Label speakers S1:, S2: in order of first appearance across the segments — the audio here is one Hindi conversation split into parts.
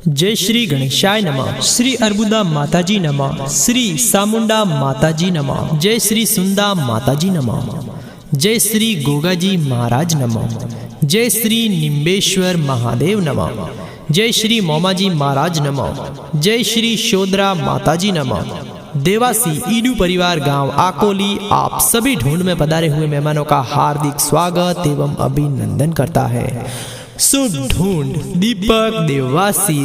S1: जय श्री गणेशाय नमः। श्री अर्बुदा माताजी नमः। श्री सामुंडा माताजी नमः। जय श्री सुंदा माताजी नमः। जय श्री गोगाजी महाराज नमः। जय श्री निम्बेश्वर महादेव नमः। जय श्री मोमाजी महाराज नमः। जय श्री शोद्रा माताजी नमः। देवासी ईडू परिवार गांव आकोली आप सभी ढूंढ में पधारे हुए मेहमानों का हार्दिक स्वागत एवं अभिनंदन करता है। शुभ ढूंढ Deepak Dewasi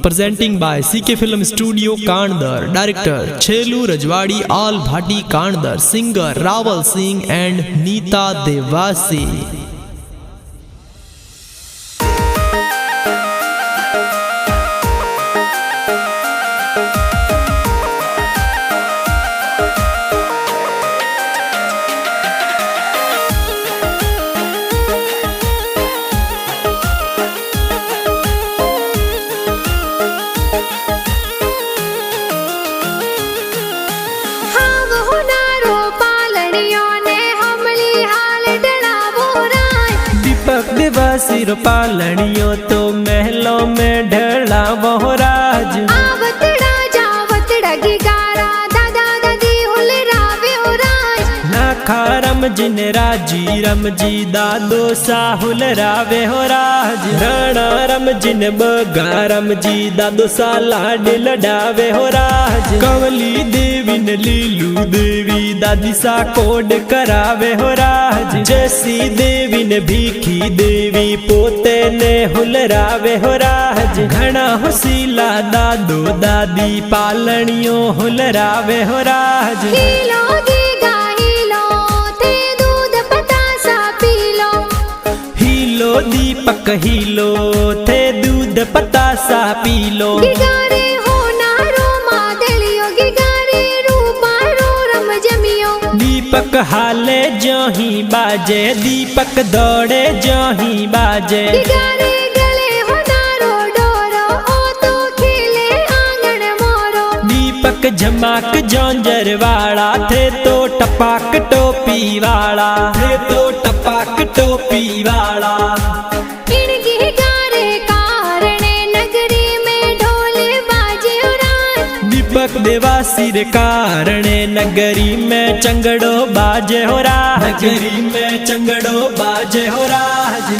S1: presenting by CK film studio कांडदर। डायरेक्टर छेलू रजवाड़ी, ऑल भाटी कांडदर। Singer Rawal Singh and Neeta Dewasi.
S2: सिर पालनियों तो महलों में ढला वो राज।
S3: आवतड़ा जावतड़ा गिगारा दादा दादी हुलरा वे राज।
S2: नाखा रमजिन राजी रमजी दादो साहुल रावे हो राज। राणा रमजिन बगा रमजी दादो सा लाड लडावे हो राज। कंवली देवी न लीलू देवी दादी सा कोड करावे हो राज। जैसी देवी ने भीखी देवी पोते ने हुलरावे हो राज। घना हुसीला दादो दादी पालनियों हुलरावे हो राज।
S3: हीलो गीगा हीलो थे दूध पतासा पी लो।
S2: हीलो दीपक हीलो थे दूध पतासा पी लो।
S3: गिगारे हो नारो मादलियो गिगारे रूपा रो रम जमियो।
S2: दीपक हाले जही बाजे दीपक दौड़े जही बाजे।
S3: गिगारे गले हो नारो डोरो ओ तो खेले आंगन मोरो।
S2: दीपक झमाक जौंजर वाला थे तो टपाक टोपी वाला। थे तो टपाक टोपी वाला।
S3: इन गिगारे कारणे नगरी में ढोले बाजे उराज।
S2: दीपक देवासी रे कारणे नगरी में चंगड़ो बाजे हो राज। नगरी में चंगड़ो बाजे हो राज।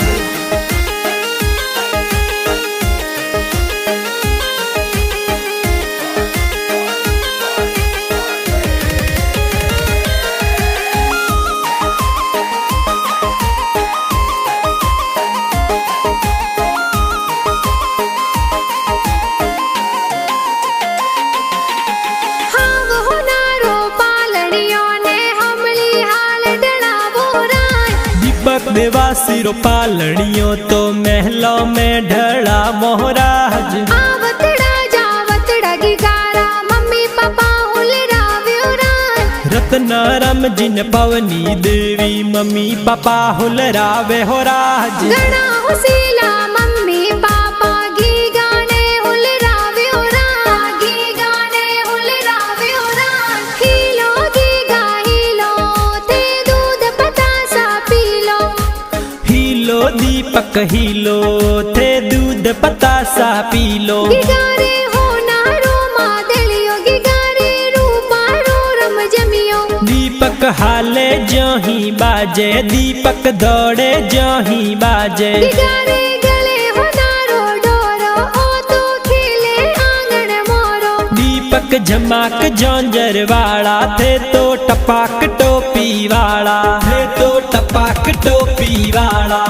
S2: देवासी रो पालनियों तो महलों में ढला मोहराज।
S3: आवतड़ा जावतड़ा गिगारा मम्मी पापा हुलरा व्योराज।
S2: रत्ना रमजिन पवनी देवी मम्मी पापा हुलरावे हो राज।
S3: गणा हुसीला मम्मी पापा गी गाने हुलरा व्योराज। गी गाने हुलरा व्योराज। हीलो गीगा हीलो थे दूध पतासा पी लो।
S2: हीलो दीपक हीलो थे दूध पतासा पी लो।
S3: गिगारे हो नारो मादलियो गिगारे रूपा रो रम जमियो।
S2: दीपक हाले जही बाजे दीपक दौड़े जही बाजे।
S3: गिगारे गले हो नारो डोरो ओ तो खेले आंगन मोरो।
S2: दीपक झमाक जौंजर वाला थे तो टपाक टोपी वाला। थे तो टपाक टोपी वाला।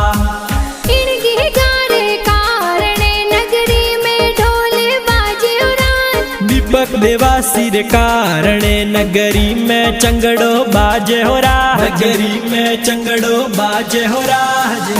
S3: इन गिगारे कारणे नगरी में ढोले बाजे उराज।
S2: दीपक देवासी रे कारणे नगरी में चंगड़ो बाजे हो राज। नगरी में चंगड़ो बाजे हो राज।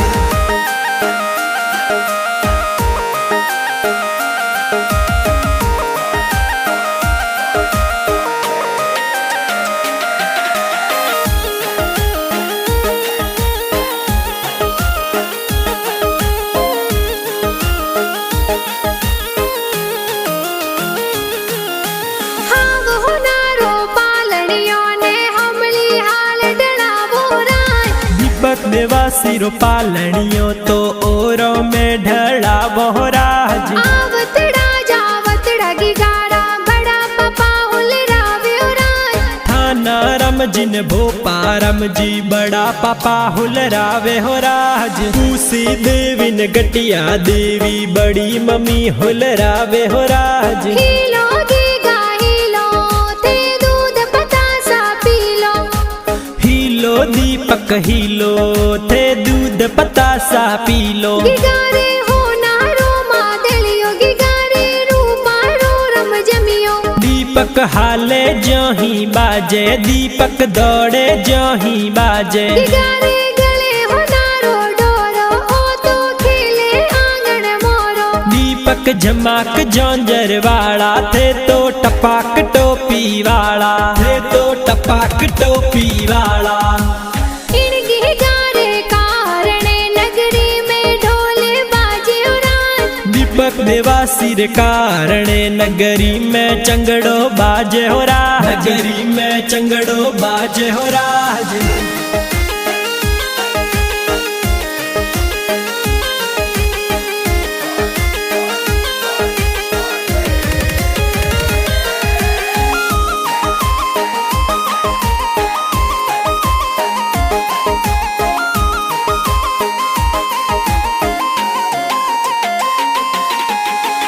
S2: दीपक देवासी रो पालनियों तो ओरों में ढला वो राज।
S3: आवतड़ा
S2: जिन भोपा रम जी बड़ा पापा हुलरावे हो राज। पूसी देवी न गटिया देवी बड़ी मम्मी हुलरावे हो राज।
S3: हीलो गीगा हीलो थे दूध पतासा पीलो।
S2: हीलो दीपक हीलो थे दूध पतासा पीलो।
S3: गिगारे हो नारो मादलियो गिगारे रूपा रो रम जमियो।
S2: दीपक हाले जोही बाजे दीपक दौड़े जोही बाजे।
S3: गिगारे गले हो नारो डोरो ओ तो खेले आंगन मोरो।
S2: दीपक झमाक जौंजर वाला थे तो टपाक टोपी वाला थे तो टपाक टोपी वाला।
S3: इनकी गारे कारणे नगरी में ढोले बाजे उड़ान।
S2: दीपक देवा सिर कारणे नगरी में चंगड़ो बाजे हो राज। नगरी में चंगड़ो बाजे हो राज।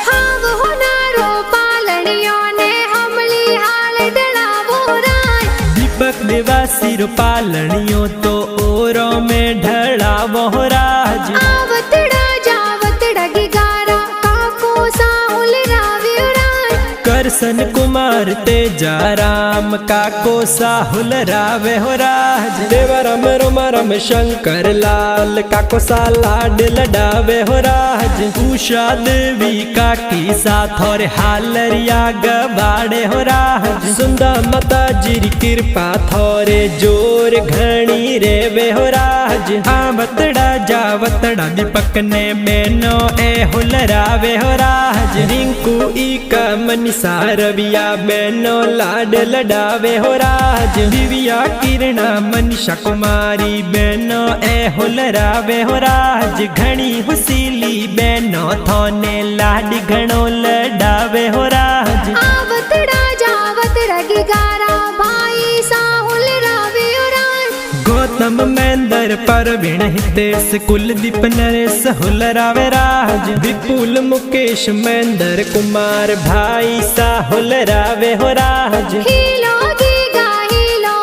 S3: हाँ वो नारो पालनियों ने हमली हाल डलावो राय।
S2: दीपक देवा सिर पालनियों तो ओरों में ढड़ा वो राज।
S3: आवतड़ा जावतड़ा गिगारा काको साहुल रावे उड़ान।
S2: करसन कुमार तेजा राम काको साहुल रावे हो राज। देवा रम रोम रम शंकर लाल काको सा लाड लडावे हो राज। उषा देवी काकी साथ और हालरिया गबाड़े हो राज। सुंदा माता जी कृपा थोरे जोर घणी रेवे हो राज। आवतड़ा जावतड़ा दीपक ने बेनो ए हुलरावे हो राज। रिंकू इका मनीषा रविया बेनो लाड लडावे हो राज। दिव्या किरणा मनीषा कुमारी बेनो ए हुलरावे हो राज। घणी हुसीली बेनो थोने लाड घणो लडावे हो राज।
S3: आवतड़ा जावतड़ा गिगारा भाई साहुल रावे उड़ान।
S2: गौतम महेंद्र परवीण हितेश कुलदीप नरेश हुलरावे राज। विपुल मुकेश महेंद्र कुमार भाई साहुल रावे हो राज।
S3: हीलो गीगा हीलो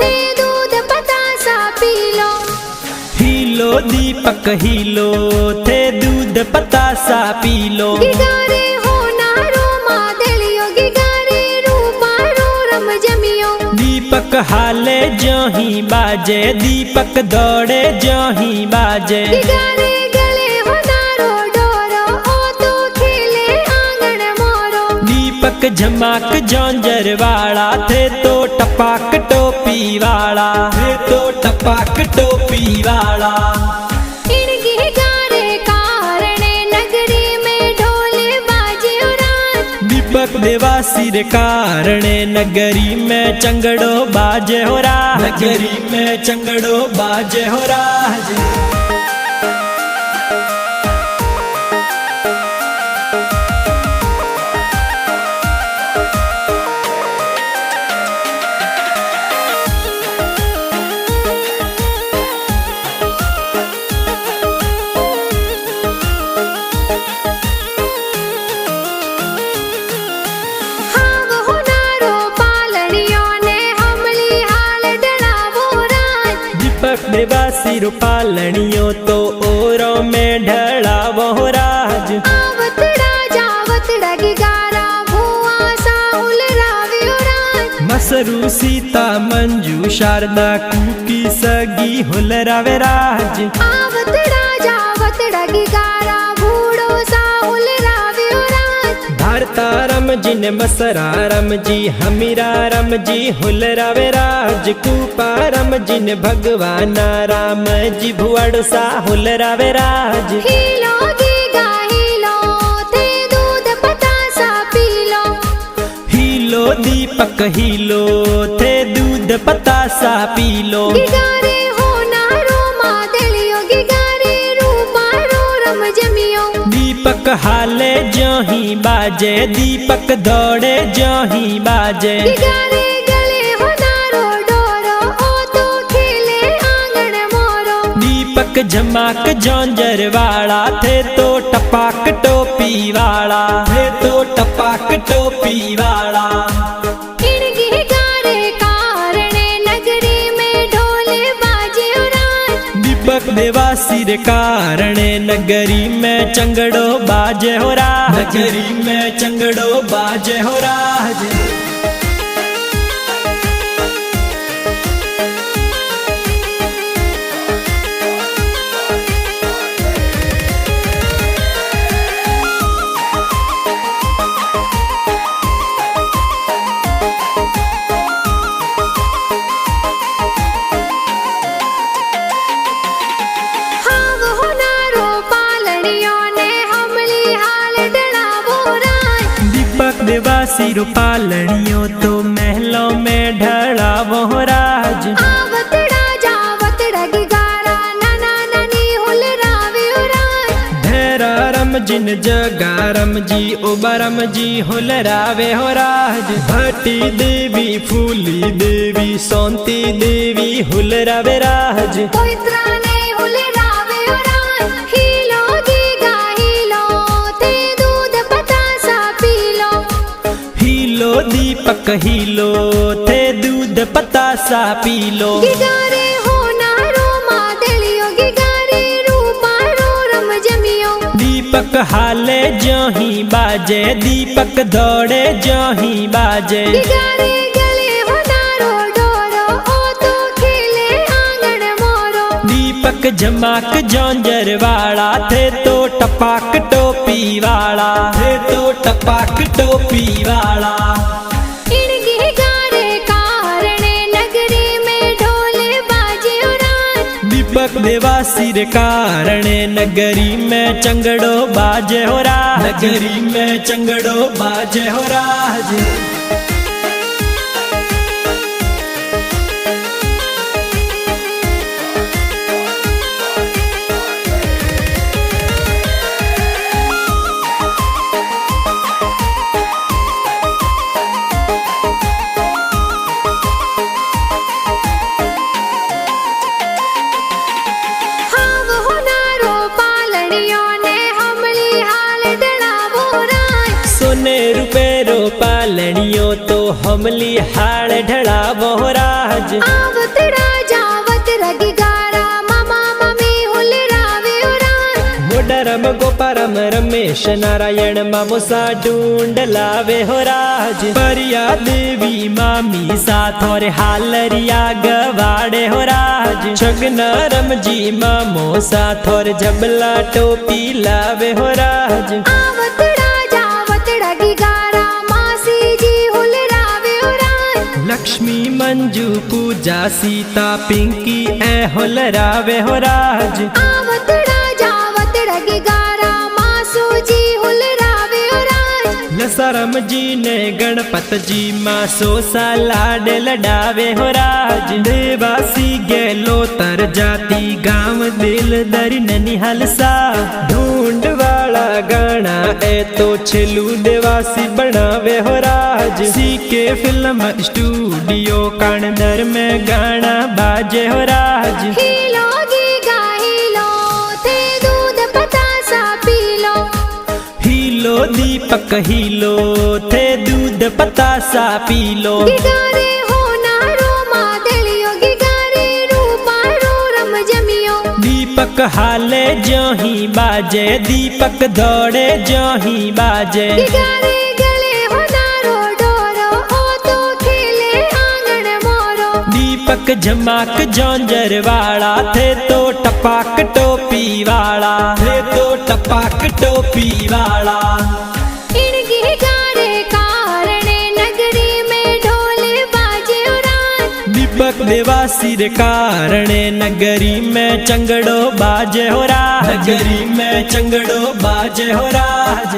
S3: थे दूध पतासा पीलो।
S2: हीलो दीपक हीलो थे दूध पतासा पीलो।
S3: गिगारे हो नारो मादलियो गिगारे रूपा रो रम जमियो।
S2: दीपक हाले जोही बाजे दीपक दौड़े जोही बाजे।
S3: गिगारे गले हो नारो डोरो ओ तो खेले आंगन मोरो।
S2: दीपक झमाक जौंजर वाला थे तो टपाक टोपी वाला थे तो टपाक टोपी वाला।
S3: इनकी गारे कारणे नगरी में ढोले बाजे उड़ान।
S2: दीपक देवा सिर कारणे नगरी में चंगड़ो बाजे हो राज। नगरी में चंगड़ो बाजे हो राज।
S3: हाँ वो नारो पालनियों ने हमली हाल डलावो राज।
S2: दीपक देवा सिर पालनियों तो ओरों में ढड़ा वो राज।
S3: आवतड़ा जावतड़ा गिगारा भुआ साहुल रावे उड़ान।
S2: मसरू सीता मंजू शारदा कुकी सगी हुलरावे राज।
S3: आवतड़ा जावतड़ा गिगारा भूड़ो साहुल रावे उड़ान।
S2: भारता रम जिन मसरा रम जी हमीरा रम जी हुलरावे राज। कूपा रम जिन भगवाना राम जी भुआड़ सा हुलरावे राज।
S3: हीलो गीगा हीलो थे दूध पतासा पीलो।
S2: हीलो दीपक हीलो थे दूध पतासा पीलो।
S3: गिगारे हो नारो मादलियो गिगारे रूपा रो रम जमियो।
S2: दीपक हाले जोही बाजे दीपक दौड़े जोही बाजे।
S3: गिगारे गले हो नारो डोरो
S2: झमाक जौंजर वाला थे तो टपाक टोपी वाला, थे तो टपाक टोपी वाला।
S3: इनके गारे कारणे नगरी में ढोल बाजे राज,
S2: दीपक देवासी रे कारणे नगरी में चंगड़ो बाजे हो राज, नगरी में चंगड़ो बाजे हो राज।
S3: हाव होनारो पालड़ियों ने हमली हाल डलावो राज,
S2: दीपक देवासी रो पालनियों तो महलों में ढड़ा वो राज।
S3: आवतड़ा जावतड़ा गिगारा नाना नानी हुल रावे राज,
S2: धैरा रम जिन जगा रम जी उबरम जी हुल रावे हो राज। भट्टी देवी फूली देवी सौंती देवी हुल रावे राज।
S3: कोइत्रा ने हुल रावे राज, हीलो गीगा हीलो ते दूध पतासा पीलो,
S2: हीलो दीपक हीलो थे दूध पतासा पी लो।
S3: गिगारे होनारो मादलियो गिगारे रूपारो रम जमियो,
S2: दीपक हाले जोही बाजे दीपक दौड़े जोही बाजे।
S3: गिगारे गले होनारो डोरो ओ तो खेले आंगन मोरो,
S2: दीपक झमाक जौंजर वाला थे तो टपाक टोपी वाला, थे तो टपाक टोपी वाला।
S3: इनके गारे कारणे नगरी में ढोल बाजे राज,
S2: दीपक देवासी रे कारणे नगरी में चंगड़ो बाजे हो राज, नगरी में चंगड़ो बाजे हो राज।
S3: हाव होनारो पालड़ियों ने हमली हाल डलावो राज,
S2: सोने रुपए रो पालनियों तो हमली हाड़ ढड़ा वो राज।
S3: आवतड़ा जावतड़ा गिगारा मामा मम्मी हुल रावे राज,
S2: मोडरम गोपारम रमेश नारायण मामो सा ढूंढ लावे हो राज। परिया देवी मामी साथ और हालरिया गवाड़े हो राज। छगनारम जी मामो साथ और जबला टोपी लावे हो राज।
S3: आवतड़ा जावतड़ा गिगारा मासी जी हुल रावे राज,
S2: लक्ष्मी मंजू पूजा सीता पिंकी ए होल रावे हो राज।
S3: आवतड़ा जावतड़ा गिगारा मासू जी हुल रावे राज,
S2: लसरम जी ने गणपत जी मासो सा लाड लडावे हो राज। देवासी गेलो तर जाती गांव दिल दरी ननिहाल सा। ढूंढ वाला गाना ए तो छेलू देवासी बनावे हो राज। सीके फिल्म स्टूडियो कानदर में गाना बाजे हो राज।
S3: हीलो गीगा हीलो ते दूध पतासा पीलो,
S2: हीलो दीपक हीलो थे दूध पतासा पी लो।
S3: गिगारे होनारो मादलियो गिगारे रूपारो रम जमियो,
S2: दीपक हाले जोही बाजे दीपक दौड़े जोही बाजे।
S3: गिगारे गले होनारो डोरो ओ तो खेले आंगन मोरो,
S2: दीपक झमाक जौंजर वाला थे तो टपाक टोपी वाला, थे तो टपाक टोपी वाला।
S3: इनके गारे कारणे नगरी में ढोल बाजे राज,
S2: दीपक देवासी रे कारणे नगरी में चंगड़ो बाजे हो राज, नगरी में चंगड़ो बाजे हो राज।